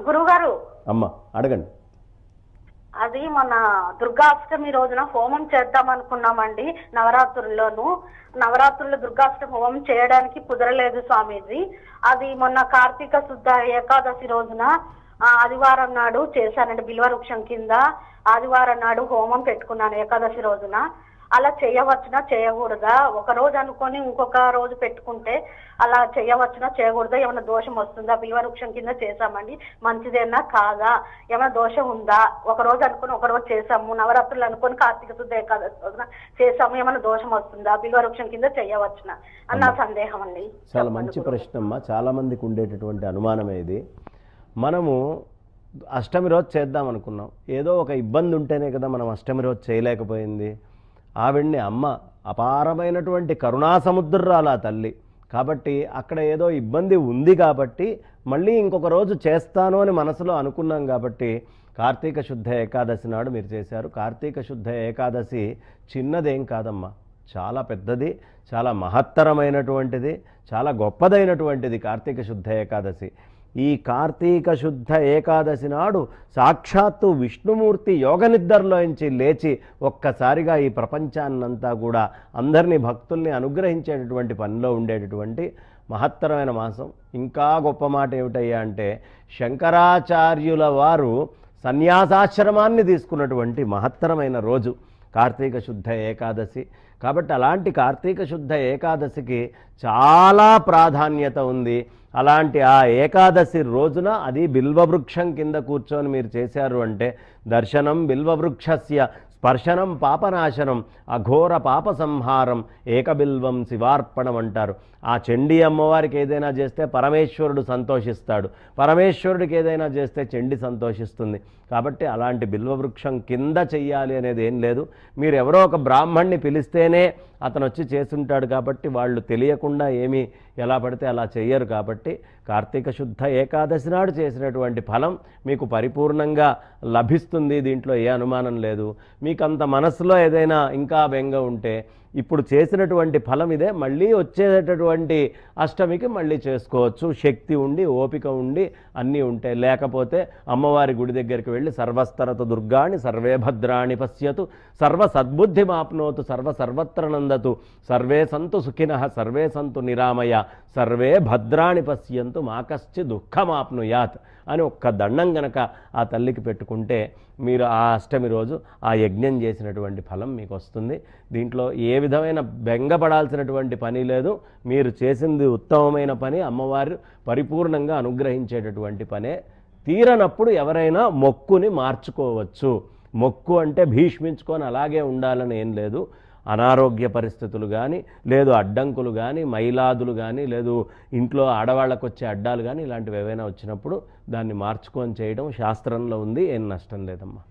గురుగారు అమ్మ అడగండి. అది మన దుర్గాష్టమి రోజున హోమం చేద్దాం అనుకున్నామండి. నవరాత్రుల్లో దుర్గాష్టమి హోమం చేయడానికి కుదరలేదు స్వామీజీ. అది మొన్న కార్తీక శుద్ధ ఏకాదశి రోజున ఆదివారం నాడు చేశానండి. బిల్వవృక్షం కింద ఆదివారం నాడు హోమం పెట్టుకున్నాను ఏకాదశి రోజున. అలా చేయవచ్చునా చేయకూడదా? ఒక రోజు అనుకొని ఇంకొక రోజు పెట్టుకుంటే అలా చేయవచ్చునా చేయకూడదా? ఏమైనా దోషం వస్తుందా? బిల్వవృక్షం కింద చేశామండి, మంచిదేనా కాదా? ఏమైనా దోషం ఉందా? ఒక రోజు అనుకుని ఒక రోజు చేసాము, నవరాత్రులు అనుకొని కార్తీక శుద్ధ ఏకాదశి రోజున చేసాము, ఏమైనా దోషం వస్తుందా? బిల్వవృక్షం కింద చేయవచ్చునా అన్న సందేహం అండి. చాలా మంచి ప్రశ్న అమ్మా. చాలా మందికి ఉండేటటువంటి అనుమానమే ఇది. మనము అష్టమి రోజు చేద్దాం అనుకున్నాం, ఏదో ఒక ఇబ్బంది ఉంటేనే కదా మనం అష్టమి రోజు చేయలేకపోయింది. ఆవిడ్ని అమ్మ అపారమైనటువంటి కరుణా సముద్రాల తల్లి కాబట్టి అక్కడ ఏదో ఇబ్బంది ఉంది కాబట్టి మళ్ళీ ఇంకొక రోజు చేస్తాను అని మనసులో అనుకున్నాం కాబట్టి కార్తీక శుద్ధ ఏకాదశి నాడు మీరు చేశారు. కార్తీక శుద్ధ ఏకాదశి చిన్నదేం కాదమ్మా, చాలా పెద్దది, చాలా మహత్తరమైనటువంటిది, చాలా గొప్పదైనటువంటిది కార్తీక శుద్ధ ఏకాదశి. ఈ కార్తీక శుద్ధ ఏకాదశి నాడు సాక్షాత్తు విష్ణుమూర్తి యోగనిద్రలోంచి లేచి ఒక్కసారిగా ఈ ప్రపంచాన్నంతా కూడా అందరినీ భక్తుల్ని అనుగ్రహించేటటువంటి పనిలో ఉండేటటువంటి మహత్తరమైన మాసం. ఇంకా గొప్ప మాట ఏమిటయ్యా అంటే శంకరాచార్యుల వారు సన్యాసాశ్రమాన్ని తీసుకున్నటువంటి మహత్తరమైన రోజు కార్తీక శుద్ధ ఏకాదశి. కాబట్టి అలాంటి కార్తీక శుద్ధ ఏకాదశికి చాలా ప్రాధాన్యత ఉంది. అలాంటి ఆ ఏకాదశి రోజున అది బిల్వవృక్షం కింద కూర్చొని మీరు చేశారు అంటే దర్శనం బిల్వవృక్షస్య స్పర్శనం పాపనాశనం అఘోర పాప సంహారం ఏకబిల్వం శివార్పణం అంటారు. ఆ చండీ అమ్మవారికి ఏదైనా చేస్తే పరమేశ్వరుడు సంతోషిస్తాడు, పరమేశ్వరుడికి ఏదైనా చేస్తే చండి సంతోషిస్తుంది. కాబట్టి అలాంటి బిల్వవృక్షం కింద చెయ్యాలి అనేది ఏం లేదు. మీరు ఎవరో ఒక బ్రాహ్మణ్ణి పిలిస్తేనే అతను వచ్చి చేస్తుంటాడు కాబట్టి వాళ్ళు తెలియకుండా ఏమీ ఎలా పడితే అలా చెయ్యరు. కాబట్టి కార్తీక శుద్ధ ఏకాదశి నాడు చేసినటువంటి ఫలం మీకు పరిపూర్ణంగా లభిస్తుంది, దీంట్లో ఏ అనుమానం లేదు. మీకు అంత మనసులో ఏదైనా ఇంకా బెంగ ఉంటే ఇప్పుడు చేసినటువంటి ఫలం ఇదే, మళ్ళీ వచ్చేటటువంటి అష్టమికి మళ్ళీ చేసుకోవచ్చు. శక్తి ఉండి ఓపిక ఉండి అన్నీ ఉంటే, లేకపోతే అమ్మవారి గుడి దగ్గరికి వెళ్ళి సర్వస్తరతు దుర్గాణి సర్వే భద్రాణి పశ్యతు సర్వ సద్బుద్ధిమాప్నోతు సర్వత్ర నందతు సర్వే సంతు సుఖినః సర్వే సంతు నిరామయ సర్వే భద్రాణి పశ్యంతు మాకశ్చి దుఃఖమాప్నుయాత్ అని ఒక్క దండం గనక ఆ తల్లికి పెట్టుకుంటే మీరు ఆ అష్టమి రోజు ఆ యజ్ఞం చేసినటువంటి ఫలం మీకు వస్తుంది. దీంట్లో ఏ విధమైన బెంగపడాల్సినటువంటి పని లేదు. మీరు చేసింది ఉత్తమమైన పని, అమ్మవారు పరిపూర్ణంగా అనుగ్రహించేటటువంటి పనే. తీరనప్పుడు ఎవరైనా మొక్కుని మార్చుకోవచ్చు. మొక్కు అంటే భీష్మించుకొని అలాగే ఉండాలని ఏం లేదు. అనారోగ్య పరిస్థితులు కానీ, లేదు అడ్డంకులు కానీ, మైలాదులు కానీ, లేదు ఇంట్లో ఆడవాళ్ళకు వచ్చే అడ్డాలు కానీ, ఇలాంటివి ఏవైనా వచ్చినప్పుడు దాన్ని మార్చుకొని చేయడం శాస్త్రంలో ఉంది, ఏం నష్టం లేదమ్మా.